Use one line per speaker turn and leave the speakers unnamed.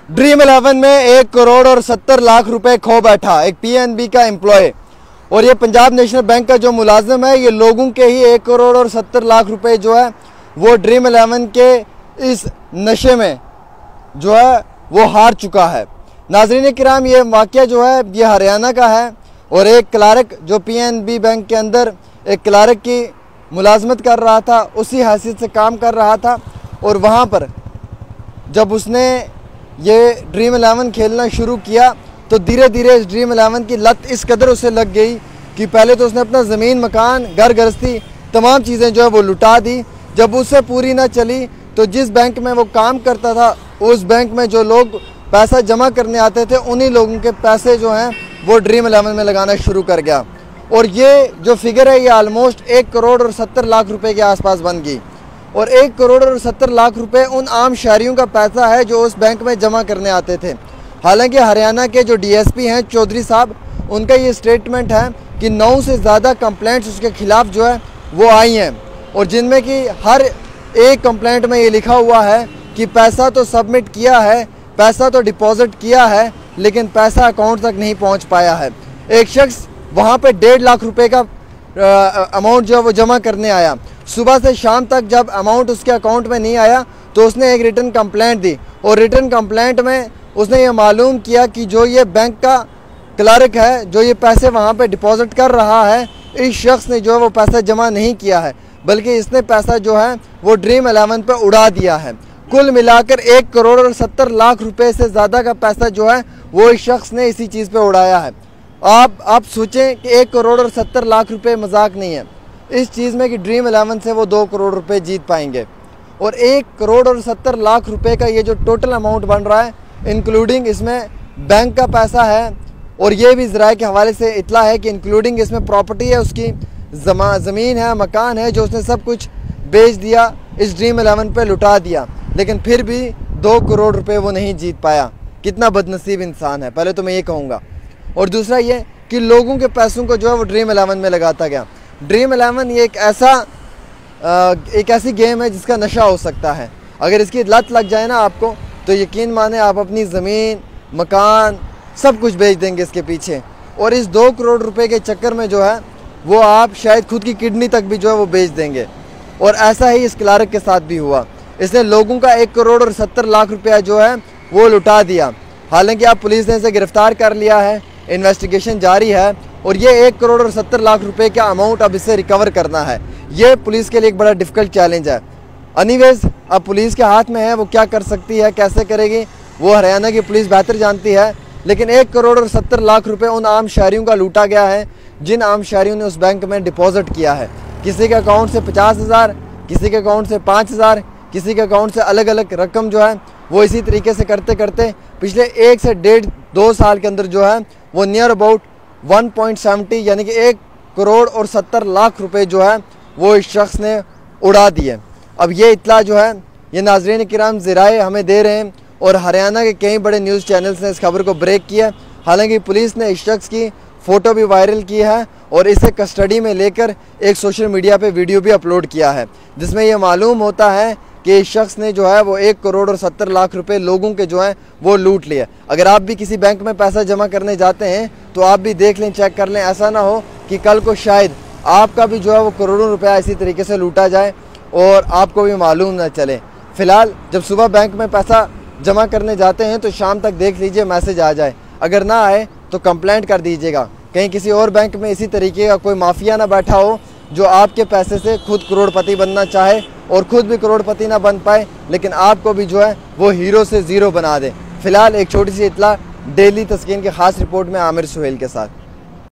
Dream 11 में 1 करोड़ और 70 लाख रुपए खो बैठा एक पीएनबी का एम्प्लॉय। और ये पंजाब नेशनल बैंक का जो मुलाजिम है, ये लोगों के ही 1 करोड़ और 70 लाख रुपए जो है वो ड्रीम 11 के इस नशे में जो है वो हार चुका है। नाज़रीन किराम, ये वाक़या जो है ये हरियाणा का है और एक क्लार्क जो पीएनबी बैंक के अंदर एक क्लार्क की मुलाजमत कर रहा था, उसी हैसियत से काम कर रहा था। और वहाँ पर जब उसने ये ड्रीम 11 खेलना शुरू किया तो धीरे धीरे इस ड्रीम 11 की लत इस कदर उसे लग गई कि पहले तो उसने अपना ज़मीन, मकान, घर गृहस्थी तमाम चीज़ें जो है वो लुटा दी। जब उससे पूरी ना चली तो जिस बैंक में वो काम करता था, उस बैंक में जो लोग पैसा जमा करने आते थे, उन्हीं लोगों के पैसे जो हैं वो ड्रीम 11 में लगाना शुरू कर गया। और ये जो फिगर है ये आलमोस्ट 1 करोड़ और 70 लाख रुपए के आसपास बन गई। और 1 करोड़ और 70 लाख रुपए उन आम शहरियों का पैसा है जो उस बैंक में जमा करने आते थे। हालांकि हरियाणा के जो डीएसपी हैं चौधरी साहब, उनका ये स्टेटमेंट है कि 9 से ज़्यादा कंप्लेंट्स उसके खिलाफ जो है वो आई हैं, और जिनमें कि हर एक कंप्लेंट में ये लिखा हुआ है कि पैसा तो सबमिट किया है, पैसा तो डिपॉजिट किया है, लेकिन पैसा अकाउंट तक नहीं पहुंच पाया है। एक शख्स वहाँ पे 1.5 लाख रुपए का अमाउंट जो है वो जमा करने आया। सुबह से शाम तक जब अमाउंट उसके अकाउंट में नहीं आया तो उसने एक रिटर्न कंप्लेंट दी, और रिटर्न कंप्लेंट में उसने ये मालूम किया कि जो ये बैंक का क्लर्क है, जो ये पैसे वहाँ पे डिपॉजिट कर रहा है, इस शख्स ने जो है वो पैसा जमा नहीं किया है, बल्कि इसने पैसा जो है वो ड्रीम 11 पे उड़ा दिया है। कुल मिलाकर 1 करोड़ और 70 लाख रुपए से ज़्यादा का पैसा जो है वो इस शख्स ने इसी चीज़ पे उड़ाया है। आप सोचें कि 1 करोड़ और 70 लाख रुपए मजाक नहीं है इस चीज़ में कि ड्रीम 11 से वो 2 करोड़ रुपए जीत पाएंगे। और 1 करोड़ और 70 लाख रुपए का ये जो टोटल अमाउंट बन रहा है, इंक्लूडिंग इसमें बैंक का पैसा है, और ये भी ज़राए के हवाले से इतला है कि इंक्लूडिंग इसमें प्रॉपर्टी है, उसकी ज़मीन है, मकान है, जो उसने सब कुछ बेच दिया, इस ड्रीम 11 पे लुटा दिया, लेकिन फिर भी 2 करोड़ रुपए वो नहीं जीत पाया। कितना बदनसीब इंसान है, पहले तो मैं ये कहूँगा। और दूसरा ये कि लोगों के पैसों को जो है वो ड्रीम 11 में लगाता गया। ड्रीम 11 ये एक ऐसी गेम है जिसका नशा हो सकता है। अगर इसकी लत लग जाए ना आपको, तो यकीन माने आप अपनी ज़मीन, मकान सब कुछ बेच देंगे इसके पीछे। और इस 2 करोड़ रुपए के चक्कर में जो है वो आप शायद खुद की किडनी तक भी जो है वो बेच देंगे। और ऐसा ही इस क्लार्क के साथ भी हुआ। इसने लोगों का 1 करोड़ और 70 लाख रुपया जो है वो लुटा दिया। हालांकि अब पुलिस ने इसे गिरफ्तार कर लिया है, इन्वेस्टिगेशन जारी है, और ये 1 करोड़ और 70 लाख रुपए का अमाउंट अब इसे रिकवर करना है। ये पुलिस के लिए एक बड़ा डिफ़िकल्ट चैलेंज है। एनीवेज, अब पुलिस के हाथ में है, वो क्या कर सकती है, कैसे करेगी, वो हरियाणा की पुलिस बेहतर जानती है। लेकिन 1 करोड़ और 70 लाख रुपए उन आम शहरियों का लूटा गया है जिन आम शहरियों ने उस बैंक में डिपॉजिट किया है। किसी के अकाउंट से 50,000, किसी के अकाउंट से 5,000, किसी के अकाउंट से अलग अलग रकम जो है वो इसी तरीके से करते करते पिछले 1 से 1.5-2 साल के अंदर जो है वो नियर अबाउट 1.70 यानी कि 1 करोड़ और 70 लाख रुपए जो है वो इस शख्स ने उड़ा दिए। अब ये इतला जो है ये नाज़रीन किराम ज़राए हमें दे रहे हैं, और हरियाणा के कई बड़े न्यूज़ चैनल्स ने इस खबर को ब्रेक किया। हालांकि पुलिस ने इस शख्स की फ़ोटो भी वायरल की है और इसे कस्टडी में लेकर एक सोशल मीडिया पे वीडियो भी अपलोड किया है, जिसमें यह मालूम होता है कि इस शख्स ने जो है वो 1 करोड़ और 70 लाख रुपए लोगों के जो हैं वो लूट लिए। अगर आप भी किसी बैंक में पैसा जमा करने जाते हैं तो आप भी देख लें, चेक कर लें, ऐसा ना हो कि कल को शायद आपका भी जो है वो करोड़ों रुपया इसी तरीके से लूटा जाए और आपको भी मालूम ना चले। फ़िलहाल जब सुबह बैंक में पैसा जमा करने जाते हैं तो शाम तक देख लीजिए मैसेज आ जाए, अगर ना आए तो कंप्लेंट कर दीजिएगा। कहीं किसी और बैंक में इसी तरीके का कोई माफिया ना बैठा हो जो आपके पैसे से खुद करोड़पति बनना चाहे और खुद भी करोड़पति ना बन पाए, लेकिन आपको भी जो है वो हीरो से ज़ीरो बना दे। फ़िलहाल एक छोटी सी इतला डेली तस्कीन के ख़ास रिपोर्ट में आमिर सुहेल के साथ।